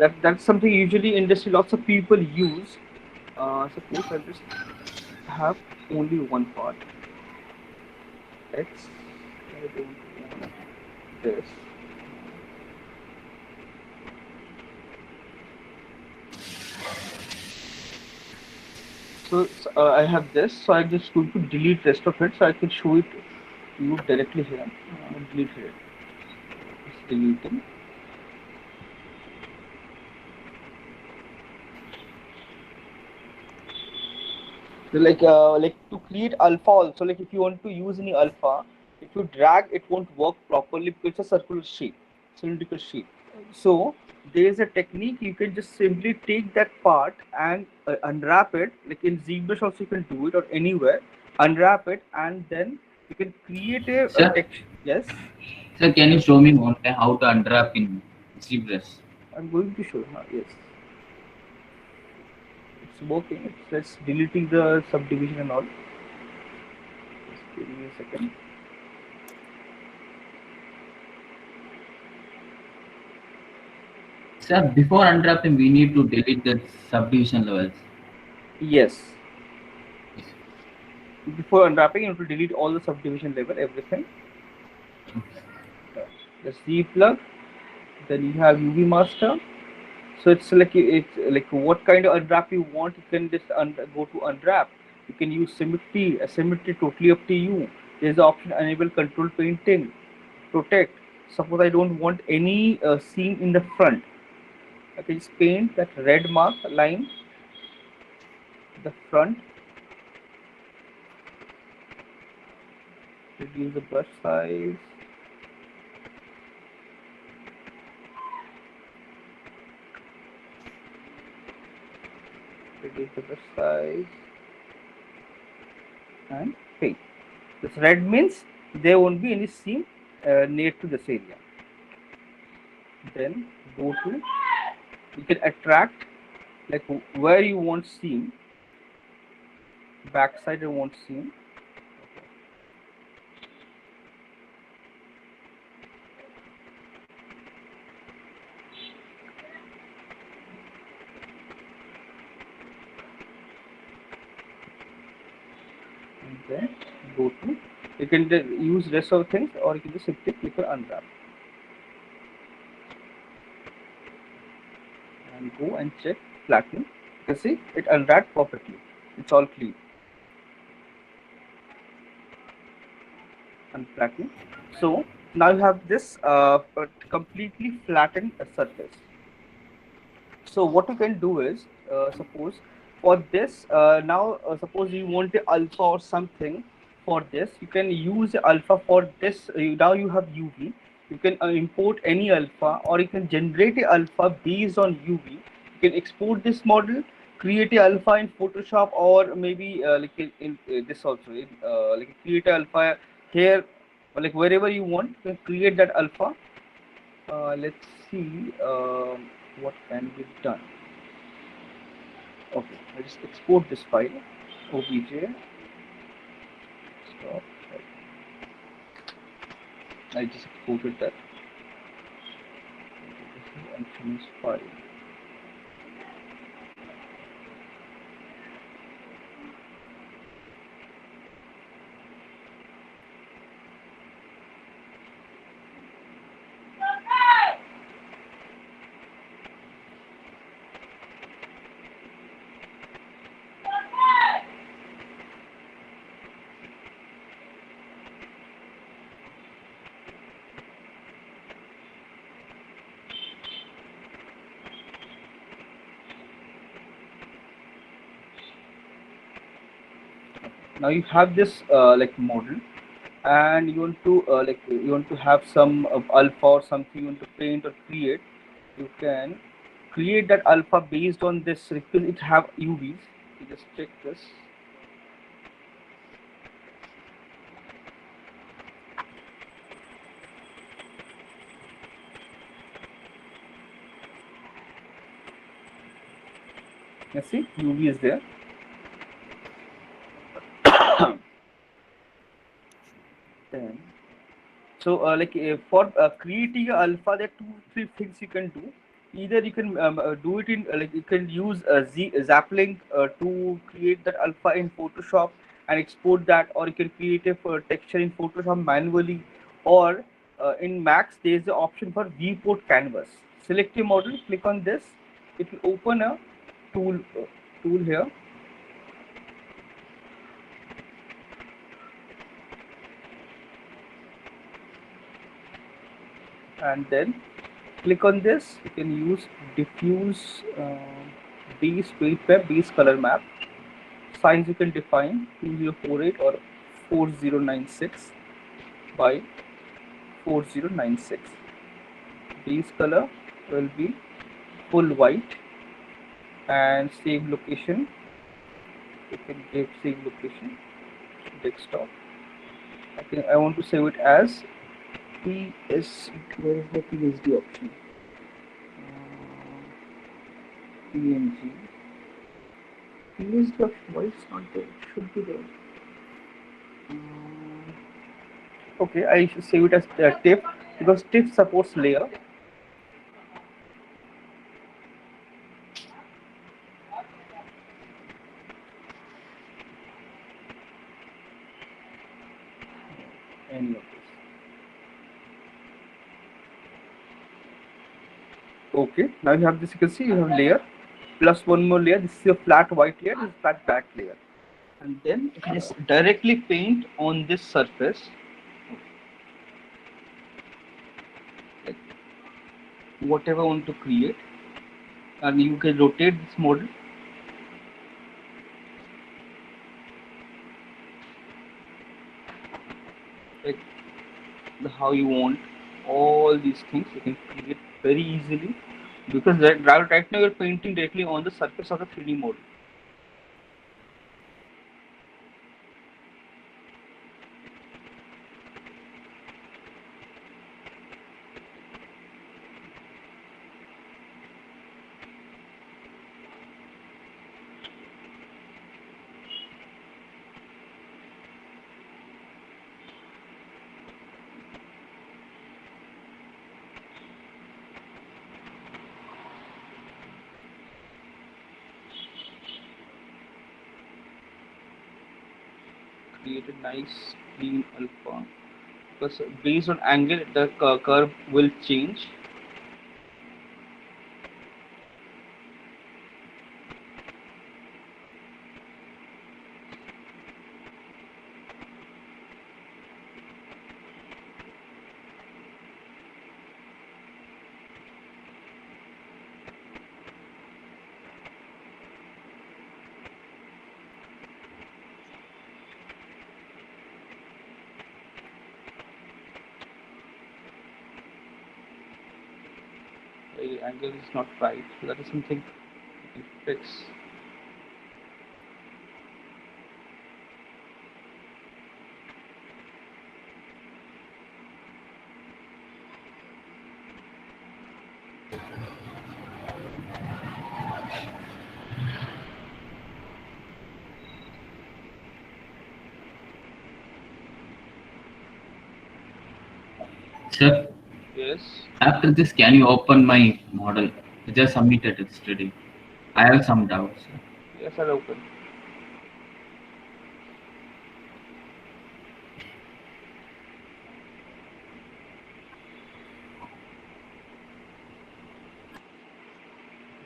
That's something usually industry lots of people use. Suppose I just have only one part. X. I don't want this. So I have this. So I'm just going to delete rest of it so I can show it to you directly here. Delete here. It's deleting. So like to create alpha also, like if you want to use any alpha, if you drag it won't work properly because it's a circular shape, cylindrical shape. So there is a technique, you can just simply take that part and unwrap it, like in Zbrush also you can do it or anywhere, unwrap it and then you can create a Sir, text. Yes, sir, can you show me one time how to unwrap in Zbrush? I'm going to show you now. Yes, it's working. It's just deleting the subdivision and all. Just give me a second. Sir, before unwrapping, we need to delete the subdivision levels. Yes. Yes. Before unwrapping, you have to delete all the subdivision level, everything. The C plug, then you have UV master. So it's like what kind of unwrap you want. You can just go to unwrap. You can use symmetry. Symmetry totally up to you. There's the option enable control painting, protect. Suppose I don't want any seam in the front. I can just paint that red mark line, the front, reduce the brush size, reduce the brush size, and paint. This red means there won't be any seam near to this area. Then go to, you can attract like where you want seam, backside you want seam. And then go to, you can use rest of things or you can just simply click on unwrap and go and check flattening. You can see it unwrapped perfectly. It's all clean. And flattening. So now you have this completely flattened surface. So what you can do is, suppose for this, now suppose you want the alpha or something for this, you can use the alpha for this. Now you have UV. You can import any alpha, or you can generate a alpha based on UV. You can export this model, create a alpha in Photoshop, or maybe in this also, like create a alpha here, or like wherever you want. You can create that alpha. Let's see what can be done. Okay, I just export this file, obj, stop. I just exported that. This is unfinished file. Now you have this like model, and you want to you want to have some alpha or something you want to paint or create. You can create that alpha based on this because it have UVs. You just check this. You see, UV is there. Then so, for creating a alpha, there are two, three things you can do. Either you can do it in like you can use Zaplink to create that alpha in Photoshop and export that, or you can create a texture in Photoshop manually, or in Max there is the option for viewport canvas. Select your model, click on this, it will open a tool here, and then click on this. You can use diffuse base weight map, base color map. Size you can define 2048 or 4096 by 4096. Base color will be full white, and save location. You can give save location desktop. I want to save it as PS. Where is the PSD option? PNG. PSD option. Why it's not there? It should be there. Okay, I should save it as TIFF because TIFF supports layer. Any of this. Okay, now you have this. You can see you have layer plus one more layer. This is a flat white layer. This is flat black layer, and then you can just directly paint on this surface. Like whatever I want to create, and you can rotate this model. Like how you want all these things, you can create very easily because right now you're painting directly on the surface of the 3D model. Create a nice clean alpha because based on angle the curve will change. The angle is not right, so that is something you can fix. Sir, Yes, after this, can you open my model? I just submitted it yesterday. I have some doubts. yes, I'll open.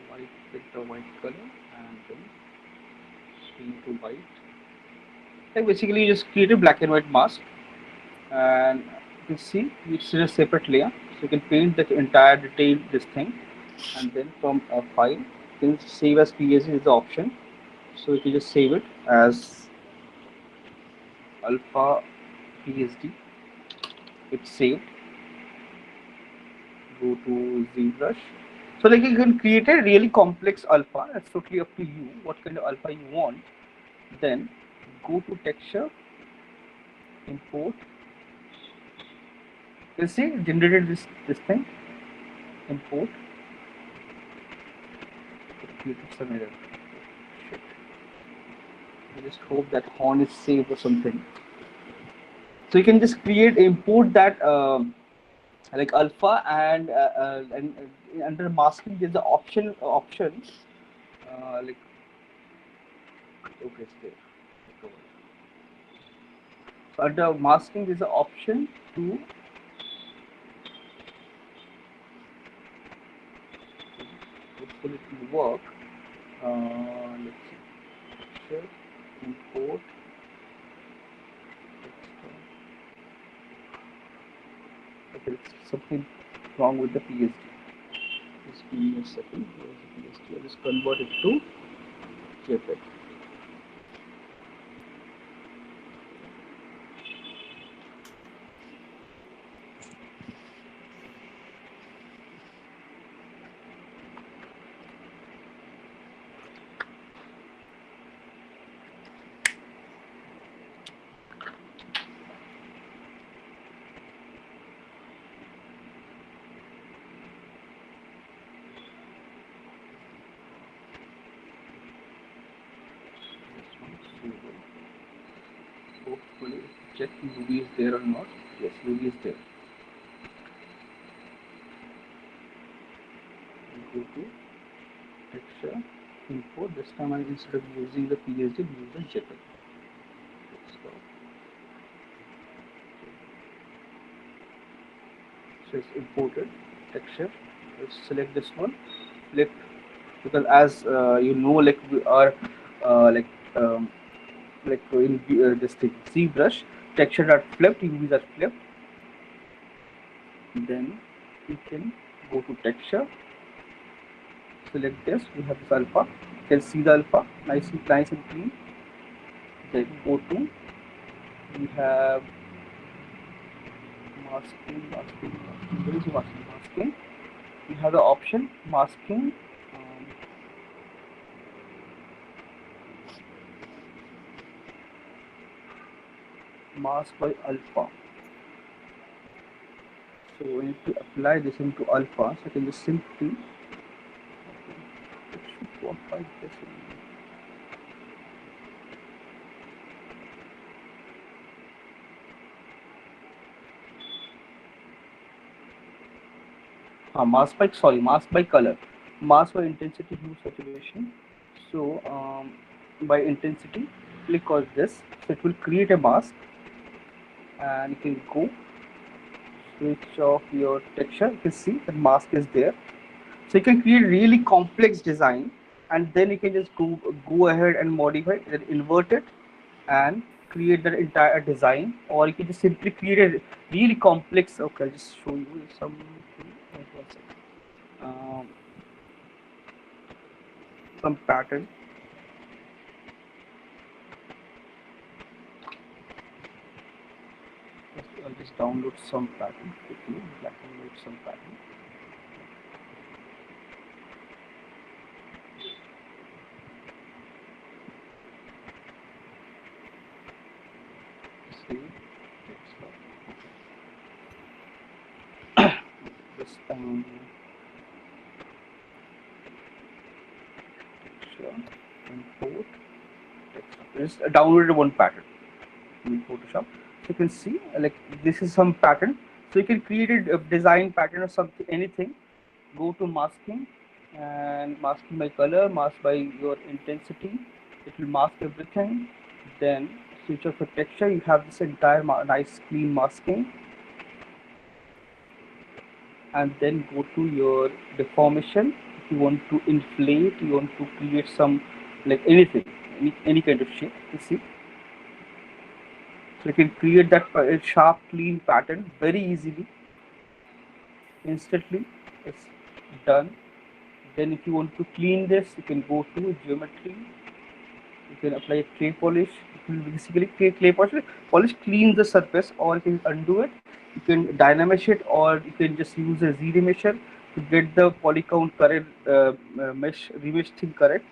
White with the white color and then screen to white. Like basically you just create a black and white mask, and you can see it's in a separate layer, so you can paint the entire detail this thing, and then from a file you can save as PSD is the option, so you can just save it as alpha PSD. It's saved. Go to Zbrush. So like you can create a really complex alpha. That's totally up to you what kind of alpha you want. Then go to texture, import. You see generated this thing. Import. Created some error. Shit. I just hope that horn is saved or something. So you can just create import that like alpha, and under masking there's the option like okay it's there. So under masking there's an option to hopefully it will work. Let's see, texture, import, okay, it's something wrong with the PSD. Just give me a second. Here's the PSD. I'll just convert it to JPEG. This one is suitable. Hopefully, check UV is there or not. Yes, UV is there. Go to texture, import. This time I instead of using the PSD, use the JPEG. So it's imported texture. Let's select this one. Select because as you know, like we are like in this thing Zbrush texture are flipped, UVs are flipped. Then we can go to texture, select this. We have this alpha. You can see the alpha, nice and clean. Then go to we have masking. Where is masking? Masking. We have the option masking. Um, Mask by alpha. So we need to apply this into alpha. So I can just simply it should work like this. Mask by color, mask by intensity, hue, saturation. So by intensity, click on this. So it will create a mask, and you can go switch off your texture. You can see the mask is there. So you can create really complex design, and then you can just go ahead and modify it, then invert it, and create the entire design. Or you can just simply create a really complex. Okay, I'll just show you some. Um, some pattern. I'll just download some pattern quickly. Black and white some pattern. Save. This texture, import. Just downloaded one pattern in Photoshop. So you can see like this is some pattern. So you can create a design pattern or something, anything. Go to masking, and masking by color, mask by your intensity. It will mask everything. Then switch off the texture. You have this entire nice clean masking, and then go to your deformation. If you want to inflate, you want to create some like anything, any kind of shape. You see, so you can create that sharp, clean pattern very easily, instantly. It's done. Then if you want to clean this, you can go to geometry. You can apply clay polish. It will basically clay polish cleans the surface, or you can undo it. You can dynamish it, or you can just use a Z remesher to get the poly count correct, remesh thing correct.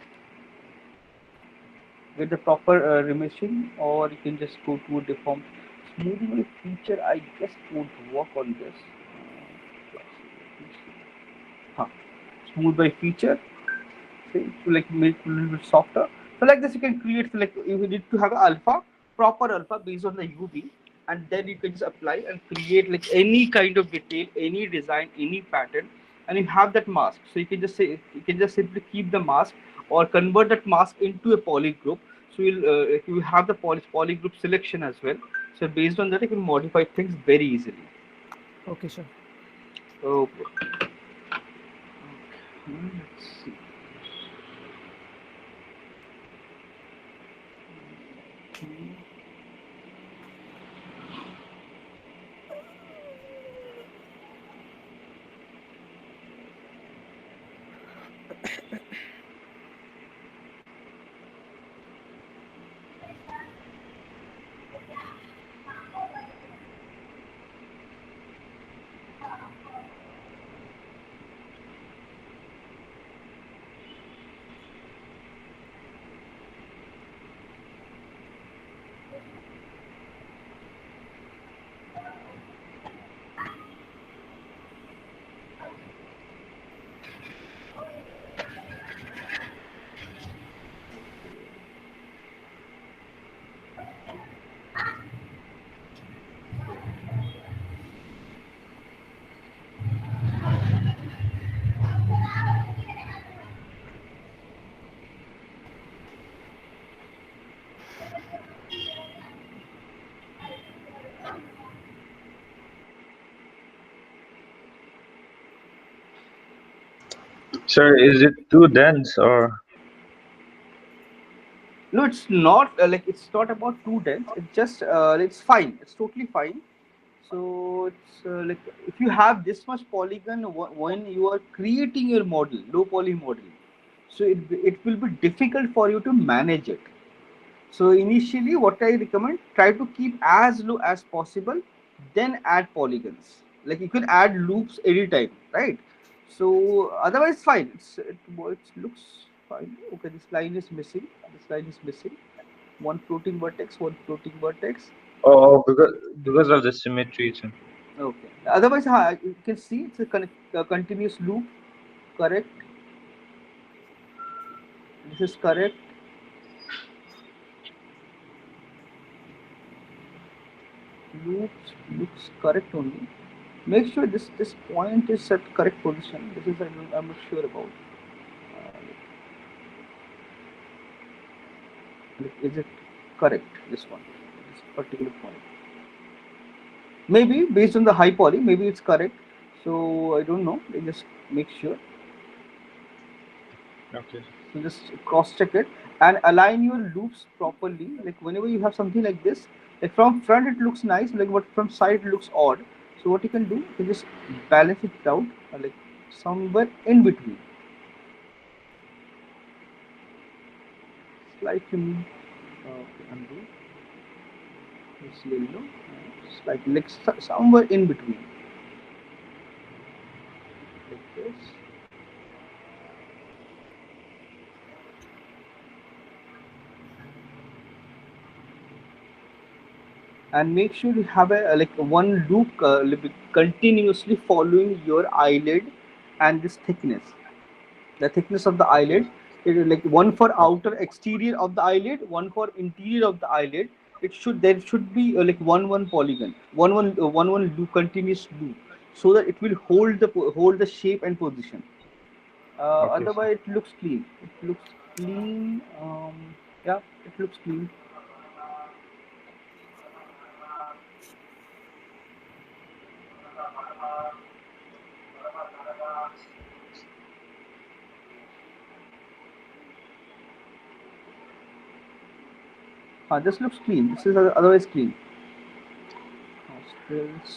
Get the proper remeshing, or you can just go to a deform. Smoothing a feature, I guess won't work on this. Huh. Smooth by feature, say, to like make it a little bit softer. So like this, you can create. So like you need to have an alpha, proper alpha based on the UV, and then you can just apply and create like any kind of detail, any design, any pattern, and you have that mask. So you can just say, you can just simply keep the mask or convert that mask into a poly group. So you have the poly group selection as well. So based on that, you can modify things very easily. Okay, sure. Okay. Let's see. Sir, is it too dense or? No, it's not like it's not about too dense. It's just it's fine. It's totally fine. So it's like if you have this much polygon when you are creating your model, low poly model, so it will be difficult for you to manage it. So initially, what I recommend, try to keep as low as possible, then add polygons. Like you can add loops anytime, right? So otherwise, fine. It looks fine. Okay, this line is missing. This line is missing. One floating vertex, one floating vertex. Oh, because of the symmetry, sir. Okay. Otherwise, you can see it's a continuous loop. Correct. This is correct. Looks correct only. Make sure this point is at correct position. This is I'm not sure about. Is it correct? This one, this particular point. Maybe based on the high poly, maybe it's correct. So I don't know. I just make sure. Okay. So just cross check it and align your loops properly. Like whenever you have something like this, like from front it looks nice, like but from side it looks odd. So what you can do, you can just balance it out, like somewhere in between. Slightly, okay, undo. It's yellow. Slightly, like somewhere in between, like this. And make sure you have a like one loop continuously following your eyelid and this thickness, the thickness of the eyelid. It is like one for Okay. outer exterior of the eyelid, one for interior of the eyelid. It should, there should be like one polygon, one loop, continuous loop, so that it will hold hold the shape and position. Okay, sir. Otherwise it looks clean, it looks clean. Yeah, it looks clean. This looks clean. This is otherwise clean. Nostrils,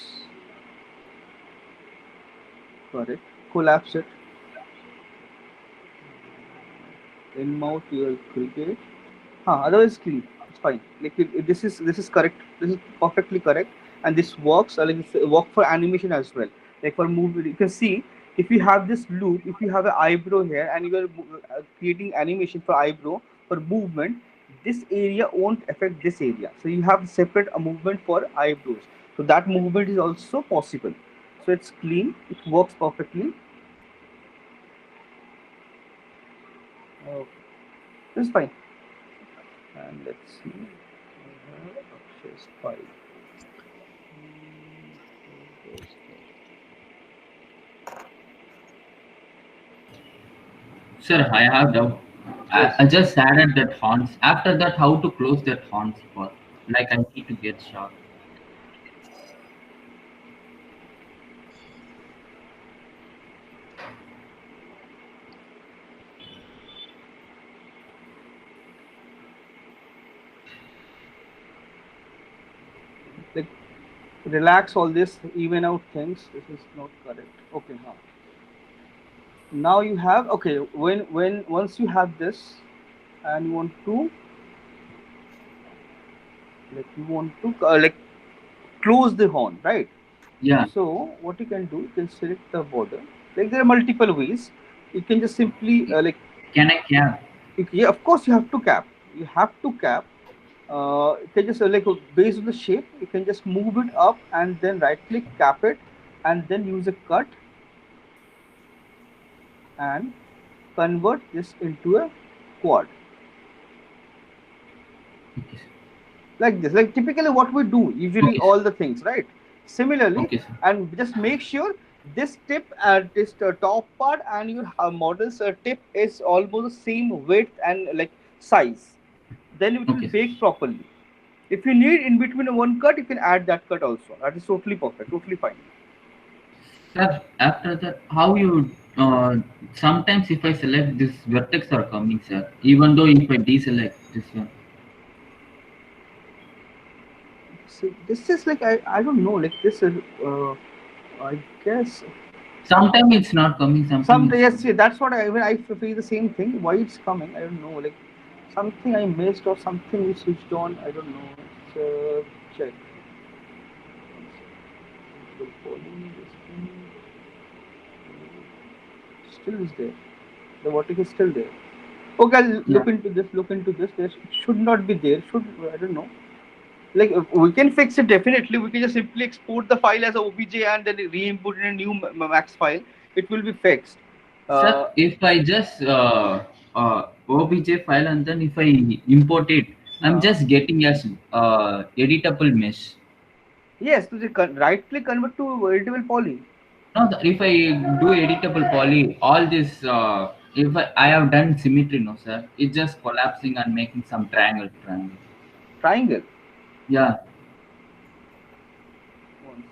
correct. Collapse it. In mouth, you will cricket. Otherwise clean. It's fine. Like this is correct. This is perfectly correct, and this works. Like this work for animation as well. Like for movie, you can see if you have this loop, if you have an eyebrow here, and you are creating animation for eyebrow for movement, this area won't affect this area. So you have separate movement for eyebrows. So that movement is also possible. So it's clean. It works perfectly. Okay. This is fine. And let's see. Akshay's file. Sir, I have doubt. Yes. I just added that horns. After that, how to close that horns for? Like I need to get shot. Like relax all this, even out things. This is not correct. Okay, now you have, okay, when once you have this and you want to, like close the horn, right? Yeah. So what you can do, you can select the border. Like there are multiple ways. You can just simply like Can I cap? yeah, of course you have to cap. You have to cap. You can just like based on the shape, you can just move it up and then right click, cap it, and then use a cut and convert this into a quad, Okay, sir. like this. Like typically what we do usually Okay, sir. all the things, right? Similarly, Okay, sir. and just make sure this tip, this top part and your model's tip is almost the same width and like size. Then it will Okay, sir. bake properly. If you need in between one cut, you can add that cut also. That is totally perfect, totally fine. Sir, after that, how you? Sometimes if I select this vertex are coming, sir. Even though if I deselect this one, So this is like I don't know, like this is I guess sometimes it's not coming. some, Sometimes it's yes, coming. yeah, that's what I feel the same thing. Why it's coming, I don't know. Like something I missed or something we switched on. I don't know. It's, check. The volume, this thing, still is there. The vertex is still there. Okay, I'll Yeah. look into this. Look into this. There should not be there. Should, I don't know. Like we can fix it definitely. We can just simply export the file as a OBJ and then re-input in a new max file. It will be fixed. Sir, Uh, if I just OBJ file and then if I import it, I'm uh, just getting as editable mesh. yes, to the right click convert to editable poly. No, if I do editable poly, all this, if I have done symmetry, no, sir, it's just collapsing and making some triangle. Triangle. Yeah, One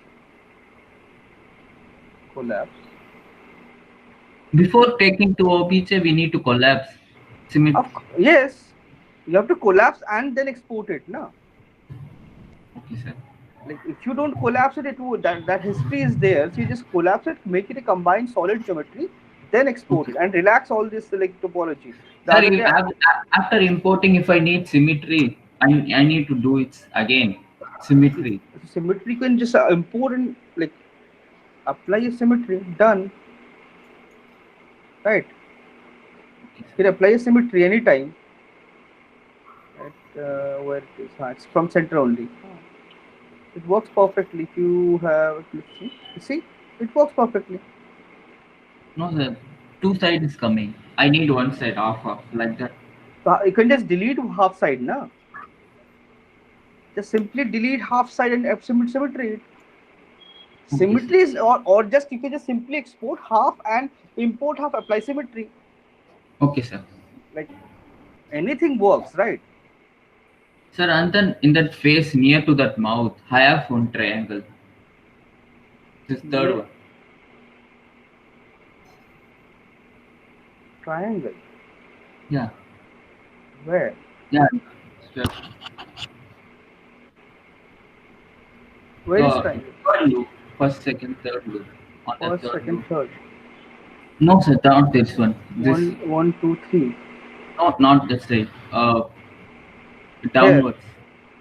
collapse. before taking to OBJ, we need to collapse symmetry. Yes, you have to collapse and then export it. No, Okay, sir. like if you don't collapse it, it would that history is there. So you just collapse it, make it a combined solid geometry, then export Okay. it and relax all this like topology. The Sir, other day, after importing, if I need symmetry, I need to do it again. Symmetry. symmetry can just import and like apply a symmetry. Done, right? Okay, You can apply a symmetry anytime. At where it is, it's from center only. It works perfectly. If you have, let's see, you see, it works perfectly. no, sir. Two side is coming. I need one side off like that. So you can just delete half side, na? Just simply delete half side and symmetry it. Okay, sir. Symmetry is, or just you can just simply export half and import half, apply symmetry. Okay, sir. Like anything works, right? Sir, and then in that face near to that mouth, I have one triangle. This third Near one. triangle. Yeah. Where? Yeah. Sir. Where is triangle? Third loop. First, second, third loop. On the First, third second, loop. third. No, sir, not this one. This, One, two, three. not this side. Here. Downwards.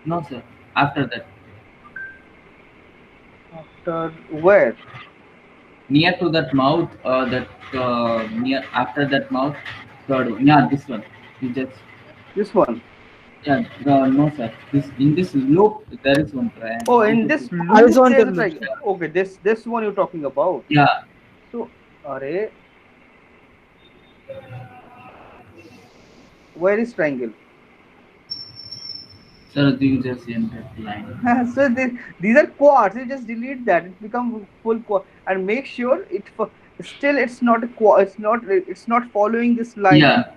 No, sir. After that. After where? Near to that mouth, that near after that mouth, third one. Yeah, this one. You just This one. yeah. No, sir. This in this loop there is one triangle. Oh, How in to this do? loop there's Horizontal a loop, triangle. sir. Okay, this one you're talking about. Yeah. So, array, where is triangle? Sir, you just end that line. So these are quads. You just delete that. It becomes full quad, and make sure still it's not a quad. It's not following this line. Yeah,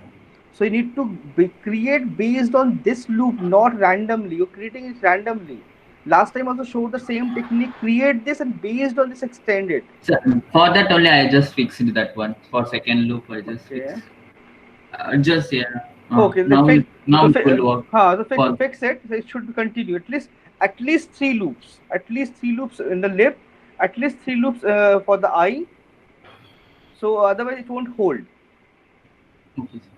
So you need to create based on this loop, not randomly. You're creating it randomly. Last time also showed the same technique. Create this and based on this extend it. sir, for that only I just fixed that one. For second loop, I just Okay. fixed. Just yeah. Okay. The Now fix. now So, it will work. the For fix it. So it should continue at least three loops. At least three loops in the lip. At least three loops for the eye. So otherwise it won't hold. okay, sir.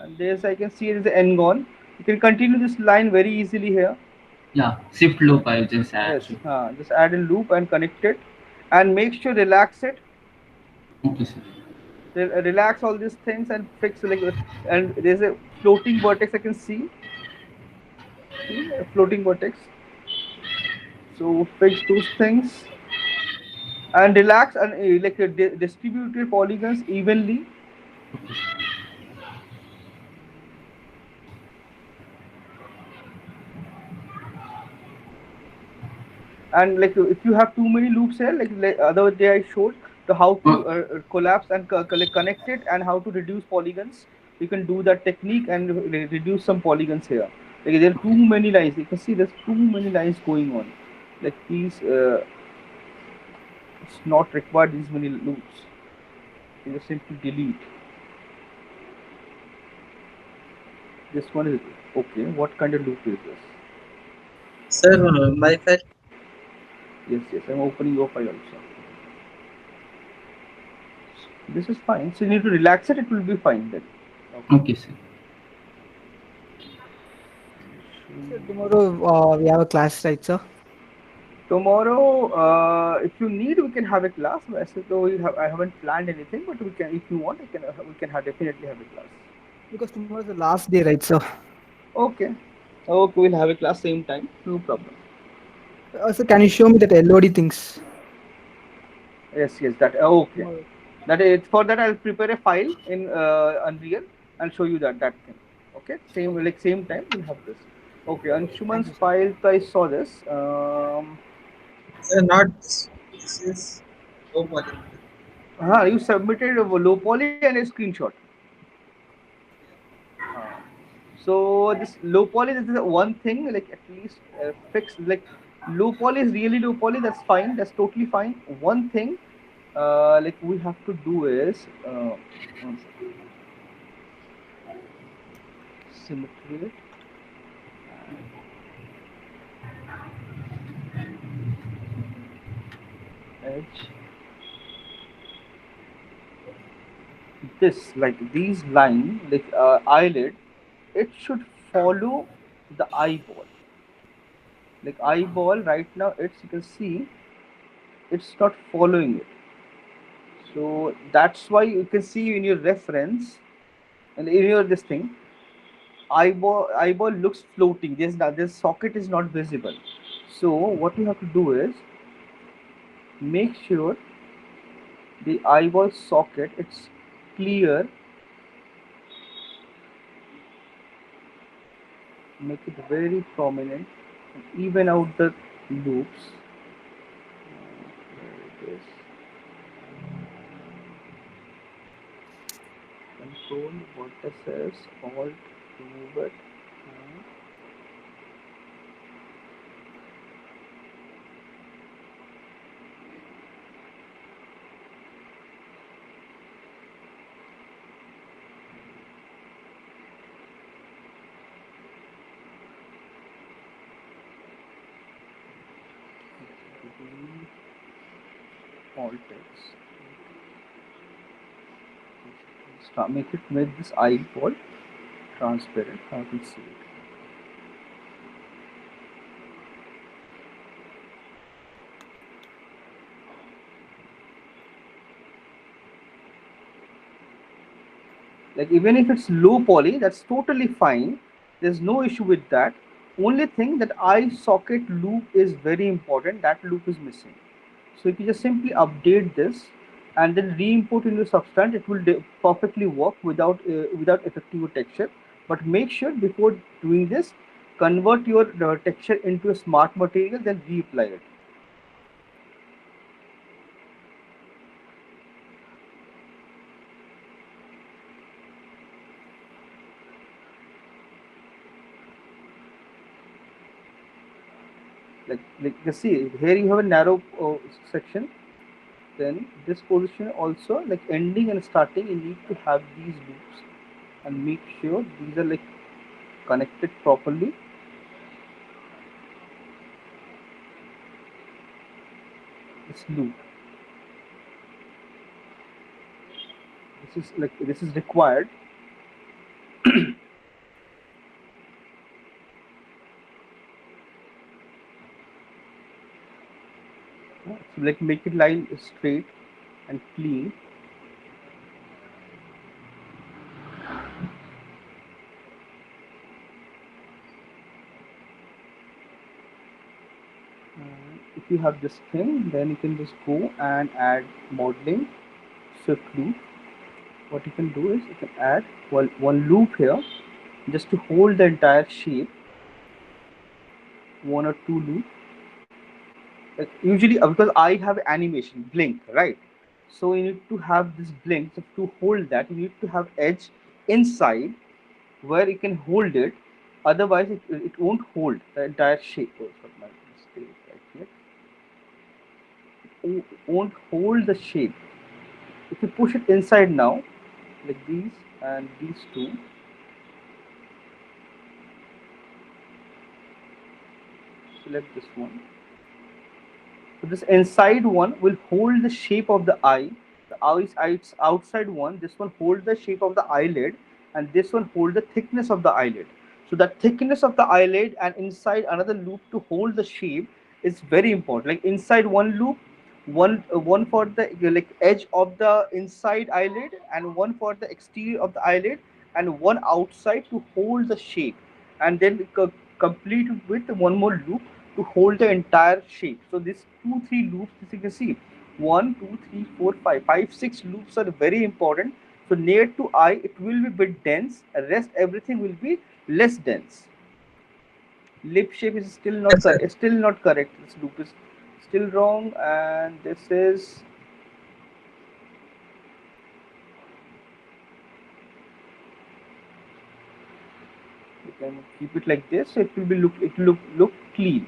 And there's I can see it is the end gone. You can continue this line very easily here. Yeah, shift loop I just add. Yes. Just add a loop and connect it, and make sure relax it. Okay, sir. Relax all these things and fix like and there's a floating vertex I can see a floating vertex. So fix those things and relax and distribute your polygons evenly. Okay, sir. And like if you have too many loops here, like other day I showed the how to Oh, collapse and connect it and how to reduce polygons. You can do that technique and reduce some polygons here. Like there are too many lines. You can see there's too many lines going on. Like please, it's not required these many loops. You just simply delete. This one is okay. What kind of loop is this? Sir, my file. Yes, yes. I'm opening your file also. This is fine. So you need to relax it. It will be fine then. Okay. okay, sir. Sir, tomorrow we have a class, right, sir? Tomorrow, if you need, we can have a class. Though I haven't planned anything, but we can, if you want, we can definitely have a class. Because tomorrow is the last day, right, sir? Okay. Okay, we'll have a class same time. No problem. Sir, can you show me that LOD things Yes, yes. That okay. tomorrow? That is for that. I'll prepare a file in Unreal and show you that thing. Okay. Same like same time we'll have this. Okay. Thank Anshuman's you, sir. file. I saw this. Sir, not this is low poly. You submitted a low poly and a screenshot. So this low poly this is one thing like at least fix like low poly is really low poly. That's fine. That's totally fine. One thing like we have to do is one second. Symmetry edge. This like these line like eyelid. It should follow the eyeball. Like eyeball right now, it's you can see it's not following it. So that's why you can see in your reference and in your this thing eyeball looks floating. This socket is not visible. So what you have to do is make sure the eyeball socket it's clear. Make it very prominent and even out the loops. There it is. Control vertices alt remove it. Alt text. Make this eyeball transparent. I will see it. Like even if it's low poly, that's totally fine. There's no issue with that. Only thing that eye socket loop is very important. That loop is missing. So if you just simply update this and then re-import into Substance, it will perfectly work without affecting your texture. But make sure before doing this, convert your texture into a smart material, then reapply it. Like you see here you have a narrow section. Then this position also, like ending and starting, you need to have these loops and make sure these are like connected properly. This loop, this is required. So like make it line straight and clean. If you have this thing, then you can just go and add modeling swiftly. What you can do is you can add one loop here just to hold the entire shape, one or two loops. Like usually because I have animation blink, right? So you need to have this blink. So to hold that, you need to have edge inside where you can hold it. Otherwise, it won't hold the entire shape. Oh, sorry, my mistake. Right? It won't hold the shape. If you push it inside now, like these and these two, select this one. So this inside one will hold the shape of the eye. The eyes outside one, this one hold the shape of the eyelid, and this one hold the thickness of the eyelid. So that thickness of the eyelid and inside another loop to hold the shape is very important. Like inside one loop, one for the like edge of the inside eyelid, and one for the exterior of the eyelid, and one outside to hold the shape, and then complete with one more loop to hold the entire shape. So these 2 3 loops, as you can see, 1 2 3 4 5 5 6 loops are very important. So near to eye it will be bit dense, rest everything will be less dense. Lip shape is still not Yes, sir. correct, still not correct. This loop is still wrong, and this is, you can keep it like this, so it will be look clean.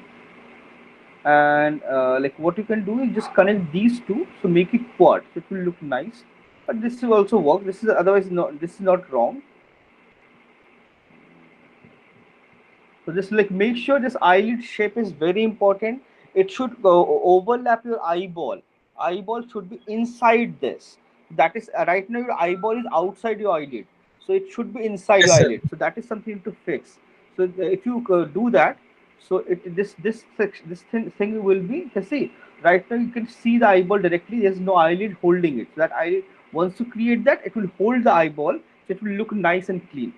And like what you can do is just connect these two, so make it quad, so it will look nice. But this will also work, this is otherwise not, this is not wrong. So just like make sure this eyelid shape is very important. It should overlap your eyeball. Eyeball should be inside this. That is right now your eyeball is outside your eyelid, so it should be inside your Yes, sir. eyelid. So that is something to fix. So if you do that, so this section, thing will be, you see right now you can see the eyeball directly. There's no eyelid holding it. So that eyelid, once you create that, it will hold the eyeball. So it will look nice and clean.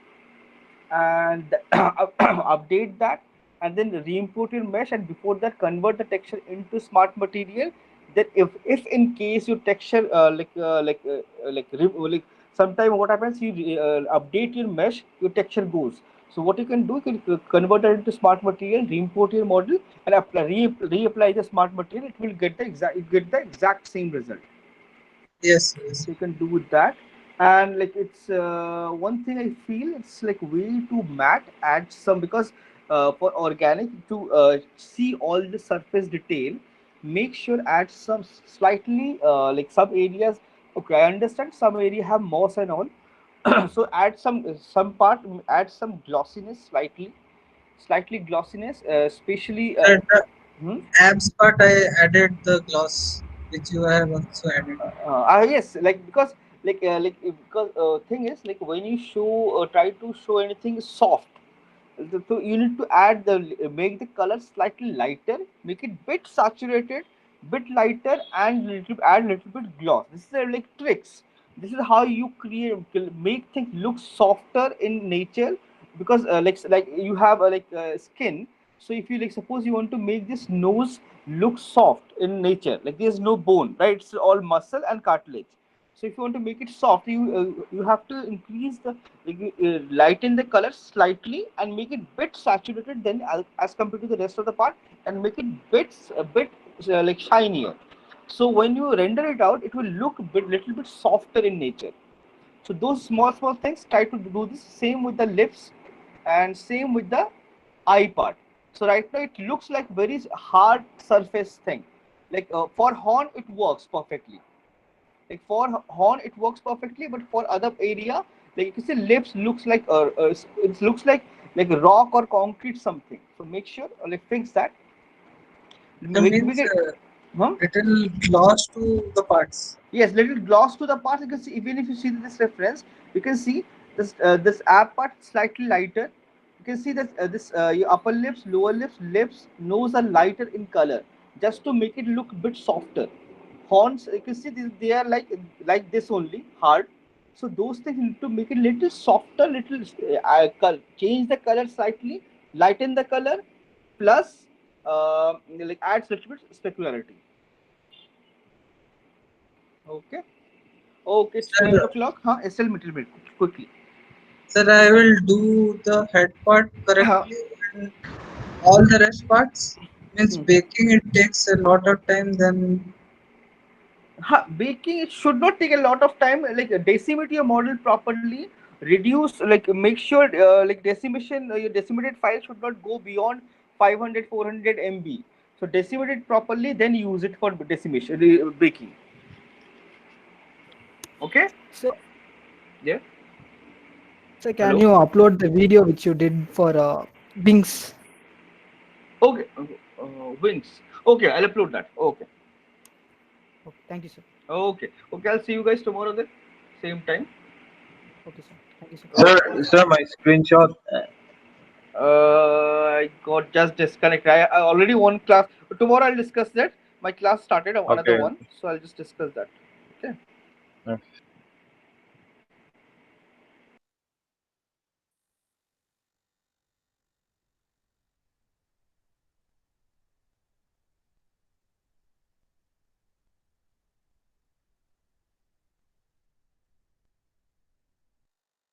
And update that, and then re-import your mesh, and before that convert the texture into smart material. Then if in case your texture like sometime what happens, you update your mesh, your texture goes. So what you can do, you can convert it into smart material, re-import your model, and reapply the smart material. It will get the exact same result. Yes, yes. So you can do that. And like it's one thing I feel, it's like way too matte. Add some, because for organic to see all the surface detail, make sure add some slightly like some areas. Okay, I understand some area have moss and all. So add some part, add some glossiness, slightly glossiness, especially Sir, the hmm? abs part I added the gloss which you have also added. Yes, like because because thing is, like when you show try to show anything soft, so you need to add the, make the color slightly lighter, make it bit saturated, bit lighter, and add little bit gloss. This is like tricks. This is how you make things look softer in nature. Because like you have skin. So if you like suppose you want to make this nose look soft in nature, like there's no bone, right? It's all muscle and cartilage. So if you want to make it soft, you have to increase the lighten the color slightly and make it bit saturated then as compared to the rest of the part, and make it a bit like shinier. So when you render it out, it will look little bit softer in nature. So those small things, try to do this. Same with the lips and same with the eye part. So right now it looks like very hard surface thing. Like for horn it works perfectly. Like for horn it works perfectly, but for other area, like you can see lips looks like it looks like rock or concrete something. So make sure like fix that. That Make means it. Huh? little gloss to the parts. Yes, little gloss to the part. You can see, even if you see this reference, you can see this app part slightly lighter. You can see that your upper lips, lower lips, nose are lighter in color, just to make it look a bit softer. Horns, you can see they are like this only, hard. So those things need to make it little softer, little change the color slightly, lighten the color, plus like adds little bit specularity. Okay. Okay, it's Sir, 12 o'clock. Huh? SL little bit quickly. sir, I will do the head part Huh. correctly and all the rest parts. Means baking it takes a lot of time. Then Huh. Baking it should not take a lot of time. Like decimate your model properly. Reduce, like make sure like decimation your decimated file should not go beyond 500 400 MB. So decimate it properly, then use it for decimation baking. Okay. So, Yeah. so can Hello. you upload the video which you did for Bings? Okay. Wings. Okay, I'll upload that. Okay. Okay, thank you, sir. Okay. Okay. I'll see you guys tomorrow then. Same time. Okay, sir. Thank you, sir. Sir, Okay. sir, my screenshot. I got just disconnected. I already one class. Tomorrow I'll discuss that. My class started another Okay. one, so I'll just discuss that. Okay. Okay.